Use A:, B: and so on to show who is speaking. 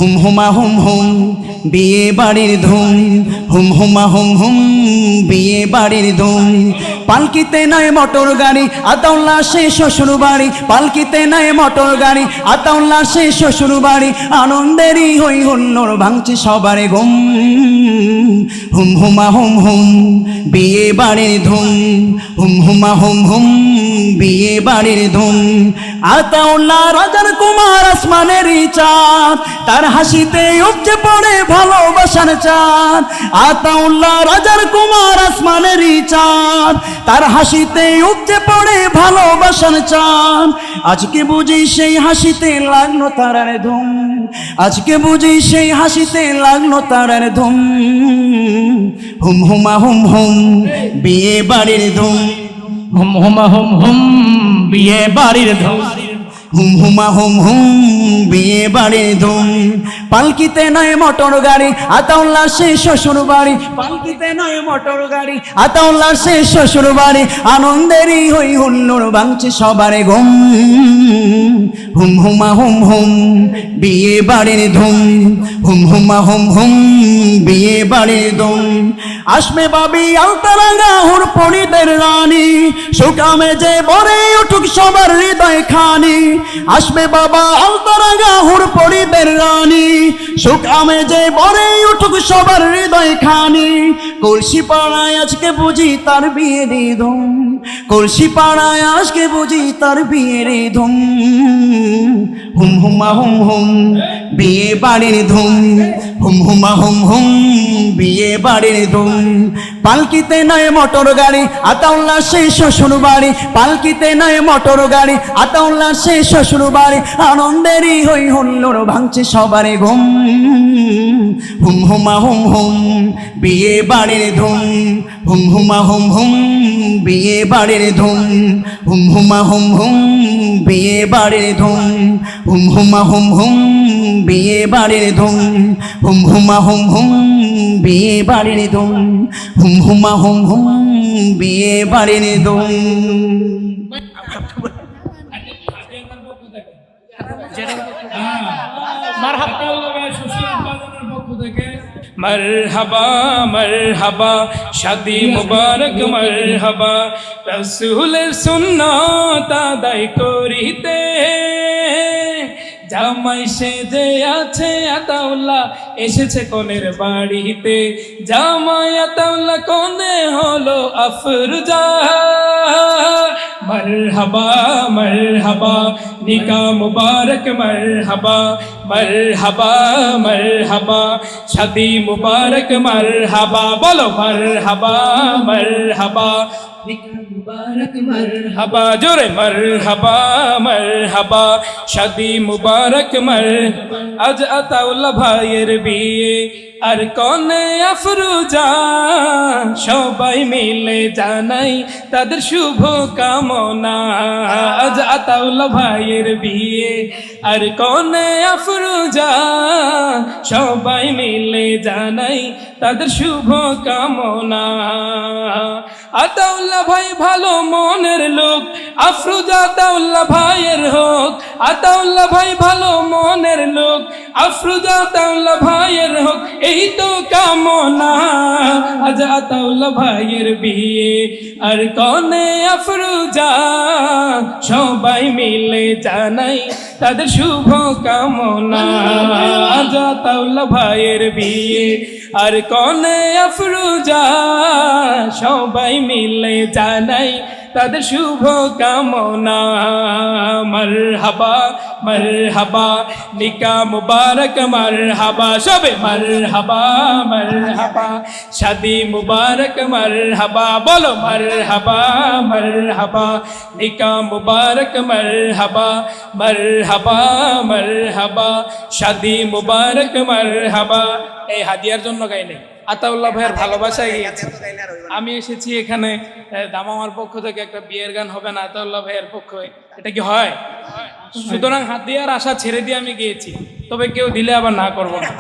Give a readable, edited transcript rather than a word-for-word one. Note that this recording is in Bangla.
A: হুম হুমা হুম হুম বিয়ে বাড়ির ধুম, হুম হুমা হুম হুম বিয়ে বাড়ির ধুম। পালকিতে নয় মোটর গাড়ি, আতাউল্লাহ সে শ্বশুর বাড়ি। পালকিতে নয় মোটর গাড়ি, আতাউল্লাহ সে শ্বশুর বাড়ি। আনন্দেরই হই হুল্লোড় ভাঙছে সবার ঘুম। হুম হুমা হুম হুম বিয়ে বাড়ির ধুম, হুম হুমা হুম হুম বিয়ে বাড়ির ধুম। আতাউল্লাহ রাজার কুমার আসমানেরই চাঁদ, তার হাসিতে উপচে পড়ে ভালোবাসার চাঁদ। আতাউল্লাহ রাজার কুমার আসমানেরই চাঁদ, তার হাসিতে উপচে পড়ে ভালোবাসার চাঁদ। আজকে বুঝি সেই হাসিতে লাগলো তারার ধুম, আজকে বুঝি সেই হাসিতে লাগলো তারার ধুম। হুম হুমা হুম হুম বিয়ে বাড়ির ধুম,
B: হুম হুমা হুম হুম বিয়ে বাড়ির ধুম।
A: হুম হুমা হুম হুম বিয়ে বাড়ির ধুম। পালকিতে নয় মোটর গাড়ি, আতাউল্লাহ সে শ্বশুর বাড়ি। পালকিতে নয় মোটর গাড়ি, আতাউল্লাহ সে শ্বশুর বাড়ি। আনন্দেরই হই হুল্লোড় ভাঙছে সবার ঘুম। হুম হুমা হুম হুম বিয়ে বাড়ির ধুম, হুম হুমা হুম হুম বিয়ে বাড়ির ধুম। আসবে বাবি আলতারাঙ্গা হুর পরিদের রানী, সুকামে যে বরে উঠুক সবার হৃদয় খানি। আসবে বাবা আলতারাঙ্গা হুর পরিদের রানী, সুকামে যে বরে উঠুক সবার হৃদয় খানি। কলসি পাড়ায় আজকে বুঝি তার বিয়ের ধুম, কলসি পাড়ায় আজকে বুঝি তার বিয়ের ধুম। হুম হুমা হুম হুম বিয়ে বাড়ির ধুম, হুম হুমা হুম হুম বিয়ে বাড়ির ধুম। পালকিতে নয় মোটর গাড়ি, আতাউল্লাহ সে শ্বশুর বাড়ি। পালকিতে নয় মোটর গাড়ি, আতাউল্লাহ সে শ্বশুর বাড়ি। আনন্দেরই হই হুল্লোড় ভাঙছে সবার ঘুম। হুম হুমা হুম হুম বিয়ে বাড়ির ধুম, হুম হুমা হুম হুম বিয়ে বাড়ির ধুম। হুম হুমা হুম হুম বিয়ে বাড়ির ধুম, হুম হুমা হুম হুম বিয়ে বাড়ির ধুম। হুম হুমা হুম হুম বিয়ে বাড়ির ধুম, হুম হুমা হুম হুম বিয়ে বাড়ির ধুম।
B: मरहबा मरहबा शादी मुबारक मरहबा रसूल सुन्नत आदाय करिते জামাই সেজে আছে আতাউল্লাহ এসেছে কনের বাড়িতে জামাই আতাউল্লাহ কোনে হলো আফরোজা मरहबा मरहबा निका मुबारक मरहबा मरहबा मरहबा शादी मुबारक मरहबा बोलो मरहबा मरहबा निका मुबारक मरहबा जोरे मरहबा मरहबा शादी मुबारक मर आज আতাউল্লাহ ভাইয়ের বিয়ে আর কনে আফরোজা সবাই মিলে জানাই তাদের শুভ কামনা আজ আতাউল্লাহ ভাইয়ের বিয়ে আর কনে আফরোজা সবাই মিলে জানাই তাদের শুভ কামনা আতাউল্লাহ ভাই ভালো মনের লোক আফরোজা আতাউল্লাহ ভাইয়ের হোক আতাউল্লাহ ভাই ভালো মনের লোক আফরোজা আতাউল্লাহ ভাইয়ের হোক এই তো কামনা আজ আতাউল্লাহ ভাইয়ের বিয়ে আর কনে আফরোজা সবাই মিলে জানাই তাদের শুভ কামনা আজ আতাউল্লাহ ভাইয়ের বিয়ে আর কনে আফরোজা সবাই মিলে জানাই তাদের শুভ কামনা মরহবা মরহবা নিকা মুবারক মরহবা সবে মরহবা মরহবা শাদি মুবারক মরহবা বলো মরহবা মরহবা নিকা মুবারক মরহবা মরহবা মরহবা শাদি মুবারক মরহবা এই হাদিয়ার জন্য গাই নাই আতাউল্লাহ ভাইয়ের ভালোবাসায় গিয়েছে আমি এসেছি এখানে দামামার পক্ষ থেকে একটা বিয়ের গান হবে না আতাউল্লাহ ভাইয়ের পক্ষে এটা কি হয় সুতরাং হাদিয়ার আশা ছেড়ে দিয়ে আমি গিয়েছি তবে কেউ দিলে আবার না করবো না